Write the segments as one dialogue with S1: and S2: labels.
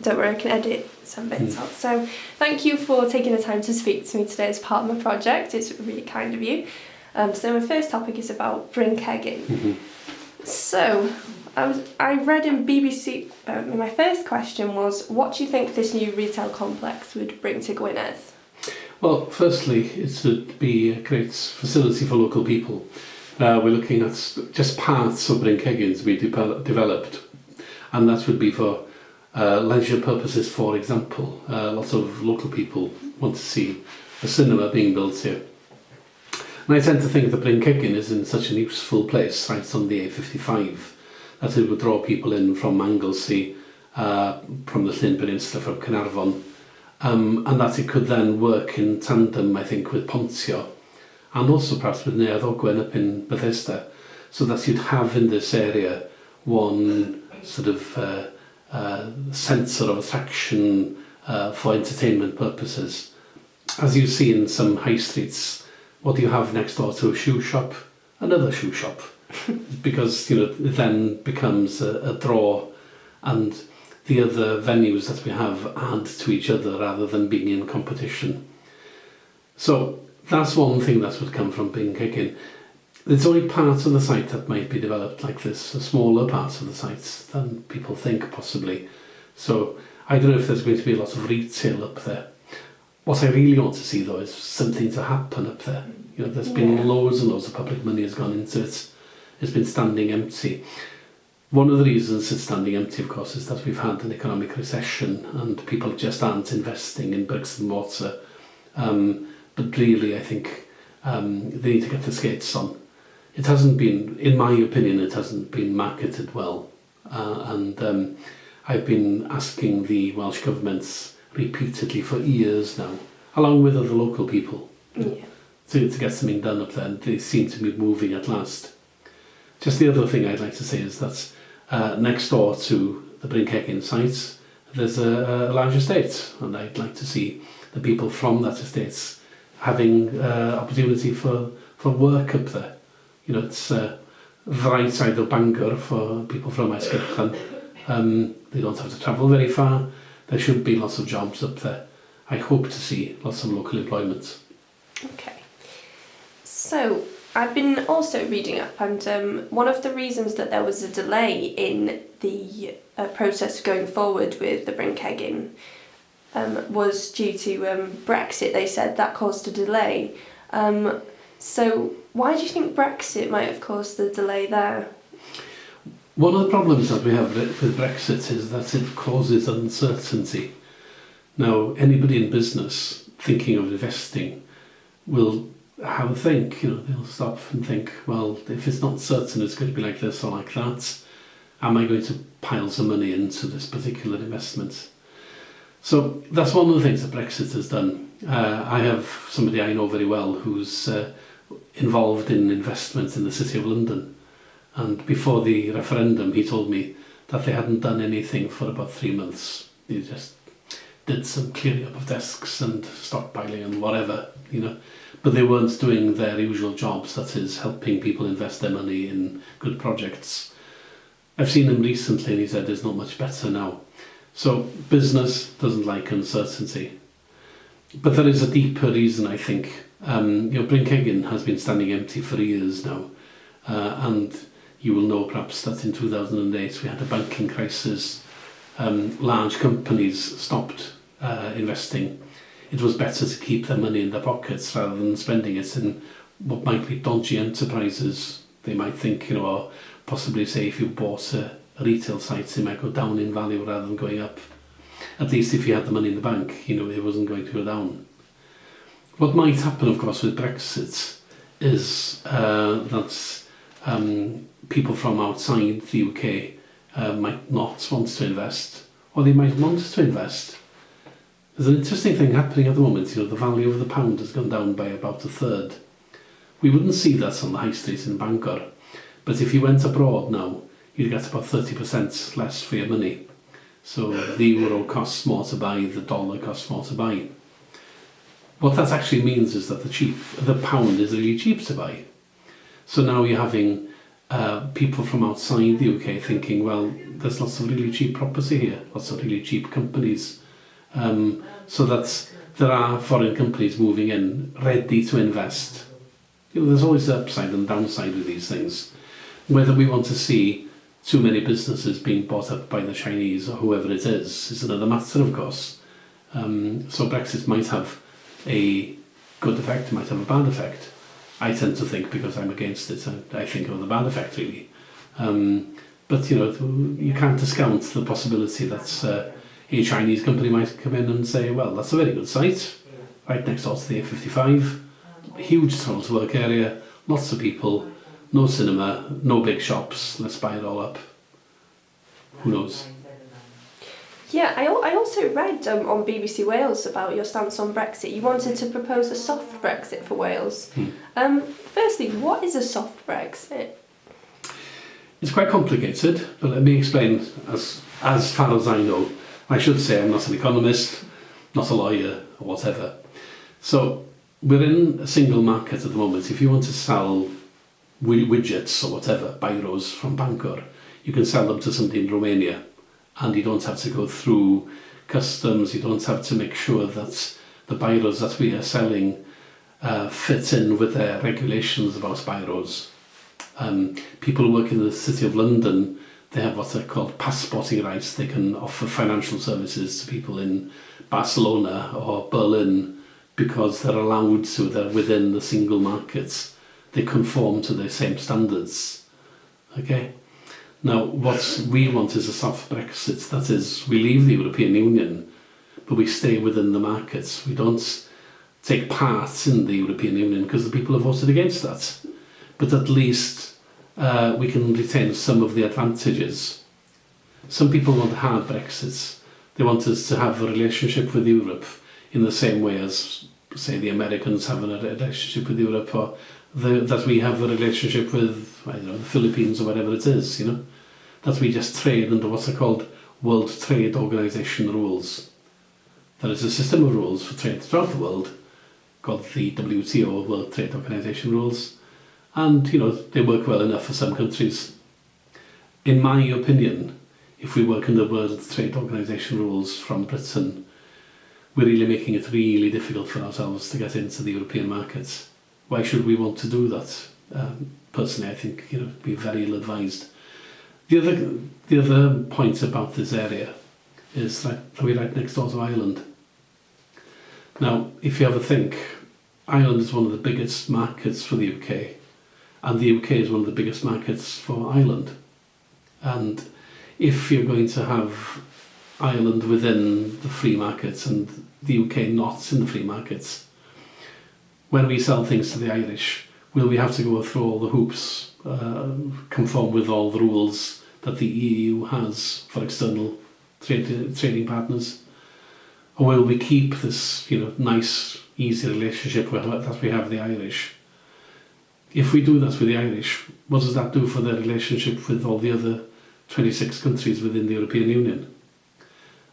S1: Don't worry, I can edit some bits out. So thank you for taking the time to speak to me today as part of my project. It's really kind of you. So my first topic is about bryn cegin. So I read in BBC, my first question was, what do you think this new retail complex would bring to Gwynedd?
S2: Well, firstly, it would be a great facility for local people. We're looking at just parts of bryn cegin to be developed, and that would be for leisure purposes, for example. Lots of local people want to see a cinema being built here. And I tend to think that bryn cegin is in such a useful place, right on the A55, that it would draw people in from Anglesey, from the Llyn Peninsula, from Caernarfon, and that it could then work in tandem, I think, with Pontio, and also perhaps with Neuadd Ogwen up in Bethesda, so that you'd have in this area one sort of centre of attraction for entertainment purposes. As you see in some high streets, what do you have next door to a shoe shop? Another shoe shop. Because, you know, it then becomes a draw, and the other venues that we have add to each other rather than being in competition. So that's one thing that would come from bryn cegin. There's only part of the site that might be developed like this, a smaller part of the site than people think possibly. So I don't know if there's going to be a lot of retail up there. What I really want to see though is something to happen up there. You know, there's been loads and loads of public money has gone into it. It's been standing empty. One of the reasons it's standing empty, of course, is that we've had an economic recession and people just aren't investing in bricks and mortar. But really, I think they need to get the skates on. It hasn't been, in my opinion, it hasn't been marketed well. And I've been asking the Welsh governments repeatedly for years now, along with other local people, to get something done up there, and they seem to be moving at last. Just the other thing I'd like to say is that next door to the bryn cegin site, there's a large estate, and I'd like to see the people from that estate having opportunity for work up there. You know, it's the right side of Bangor for people from Esgyrchan. They don't have to travel very far. There should be lots of jobs up there. I hope to see lots of local employment.
S1: Okay. So I've been also reading up, and one of the reasons that there was a delay in the process going forward with the bryn cegin was due to Brexit. They said that caused a delay. So why do you think Brexit might have caused the delay there?
S2: One of the problems that we have with Brexit is that it causes uncertainty. Now, anybody in business thinking of investing will have a think, you know, they'll stop and think, well, if it's not certain it's going to be like this or like that, am I going to pile some money into this particular investment? So that's one of the things that Brexit has done. I have somebody I know very well who's involved in investment in the City of London. And before the referendum, he told me that they hadn't done anything for about 3 months. They just did some clearing up of desks and stockpiling and whatever, you know. But they weren't doing their usual jobs, that is, helping people invest their money in good projects. I've seen him recently and he said it's not much better now. So business doesn't like uncertainty. But there is a deeper reason, I think. You know, bryn cegin has been standing empty for years now. And you will know perhaps that in 2008 we had a banking crisis. Large companies stopped investing. It was better to keep their money in their pockets rather than spending it in what might be dodgy enterprises. They might think, you know, or possibly say if you bought a retail site, it might go down in value rather than going up. At least if you had the money in the bank, you know, it wasn't going to go down. What might happen, of course, with Brexit is that people from outside the UK might not want to invest, or they might want to invest. There's an interesting thing happening at the moment. You know, the value of the pound has gone down by about a third. We wouldn't see that on the high street in Bangor, but if you went abroad now, you'd get about 30% less for your money. So the euro costs more to buy, the dollar costs more to buy. What that actually means is that the pound is really cheap to buy. So now you're having people from outside the UK thinking, well, there's lots of really cheap property here, lots of really cheap companies. So that there are foreign companies moving in, ready to invest. There's always the upside and downside with these things. Whether we want to see too many businesses being bought up by the Chinese or whoever it is another matter, of course. So Brexit might have a good effect, might have a bad effect. I tend to think, because I'm against it, I think of the bad effect, really. But you can't discount the possibility that a Chinese company might come in and say, well, that's a very good site, right next door to the A55, huge travel to work area, lots of people, no cinema, no big shops, let's buy it all up. Who knows?
S1: Yeah, I also read on BBC Wales about your stance on Brexit. You wanted to propose a soft Brexit for Wales. Firstly, what is a soft Brexit?
S2: It's quite complicated, but let me explain as far as I know. I should say I'm not an economist, not a lawyer, or whatever. So we're in a single market at the moment. If you want to sell widgets or whatever, biros from Bangor, you can sell them to somebody in Romania, and you don't have to go through customs. You don't have to make sure that the biros that we are selling fit in with their regulations about biros. People who work in the City of London, they have what are called passporting rights. They can offer financial services to people in Barcelona or Berlin because they're allowed to, they're within the single markets. They conform to the same standards. Okay? Now, what we want is a soft Brexit. That is, we leave the European Union, but we stay within the markets. We don't take part in the European Union because the people have voted against that. But at least we can retain some of the advantages. Some people want hard Brexits. They want us to have a relationship with Europe in the same way as, say, the Americans have a relationship with Europe, or that we have a relationship with, I don't know, the Philippines or whatever it is, that we just trade under what are called World Trade Organization rules. There is a system of rules for trade throughout the world called the WTO, World Trade Organization rules, and they work well enough for some countries. In my opinion, if we work under World Trade Organization rules from Britain, we're really making it really difficult for ourselves to get into the European markets. Why should we want to do that? Personally, I think it'd be very ill-advised. The other point about this area is that we're right next door to Ireland. Now, if you ever think, Ireland is one of the biggest markets for the UK, and the UK is one of the biggest markets for Ireland. And if you're going to have Ireland within the free markets and the UK not in the free markets, when we sell things to the Irish, will we have to go through all the hoops, conform with all the rules that the EU has for external trading partners? Or will we keep this nice, easy relationship that we have with the Irish? If we do that with the Irish, what does that do for their relationship with all the other 26 countries within the European Union?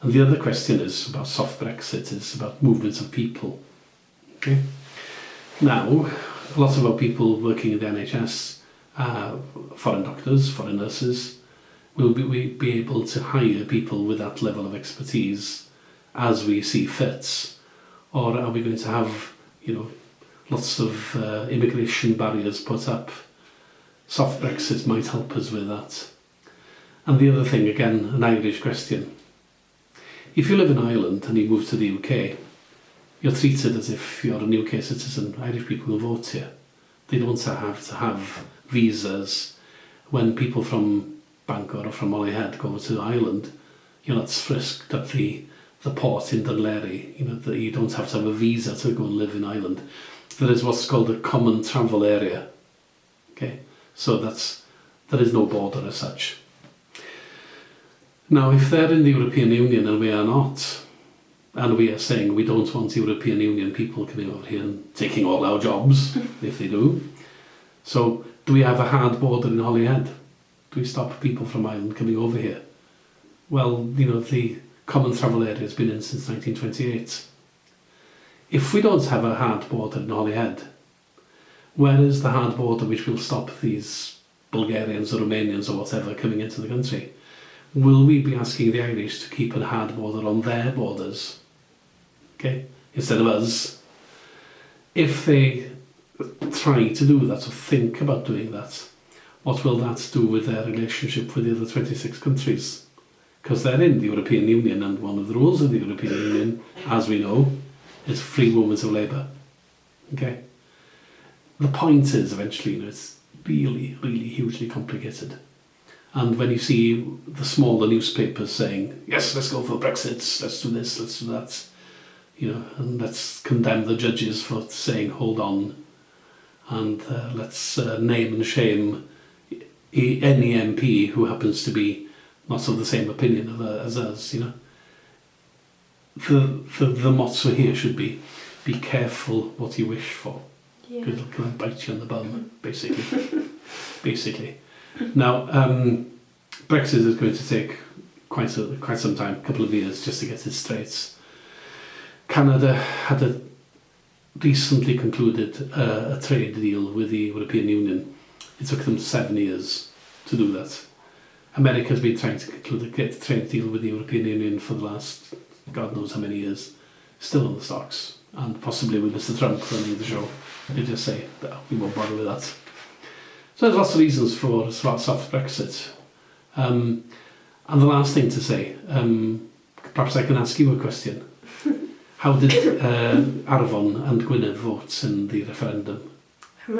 S2: And the other question is about soft Brexit, is about movements of people. Okay? Now, a lot of our people working in the NHS, foreign doctors, foreign nurses, will be able to hire people with that level of expertise as we see fit? Or are we going to have, lots of immigration barriers put up? Soft Brexit might help us with that. And the other thing, again, an Irish question. If you live in Ireland and you move to the UK, you're treated as if you're a UK citizen. Irish people will vote here. They don't have to have visas. When people from Bangor or from Holyhead go to Ireland, you're not frisked at the port in Dunleary. That you don't have to have a visa to go and live in Ireland. There is what's called a common travel area. Okay, so there is no border as such. Now, if they're in the European Union and we are not, and we are saying we don't want European Union people coming over here and taking all our jobs, if they do, so do we have a hard border in Holyhead? Do we stop people from Ireland coming over here? Well, the common travel area has been in since 1928. If we don't have a hard border in Holyhead, where is the hard border which will stop these Bulgarians or Romanians or whatever coming into the country. Will we be asking the Irish to keep a hard border on their borders, okay, instead of us? If they try to do that or think about doing that, what will that do with their relationship with the other 26 countries? Because they're in the European Union, and one of the rules of the European Union, as we know, is free movement of labour. Okay? The point is, eventually, it's really, really hugely complicated. And when you see the smaller newspapers saying, yes, let's go for Brexit, let's do this, let's do that, and let's condemn the judges for saying, hold on, and let's name and shame any MP who happens to be not of the same opinion as us, The motto here should be careful what you wish for, because it'll come and bite you on the bum, basically. Now, Brexit is going to take quite some time, a couple of years, just to get it straight. Canada had recently concluded a trade deal with the European Union. It took them 7 years to do that. America has been trying to get a trade deal with the European Union for the last God knows how many years, still on the stocks, and possibly with Mr. Trump running the show. They just say, no, we won't bother with that. So there's lots of reasons for soft Brexit. And the last thing to say, perhaps I can ask you a question. How did Arfon and Gwynedd vote in the referendum?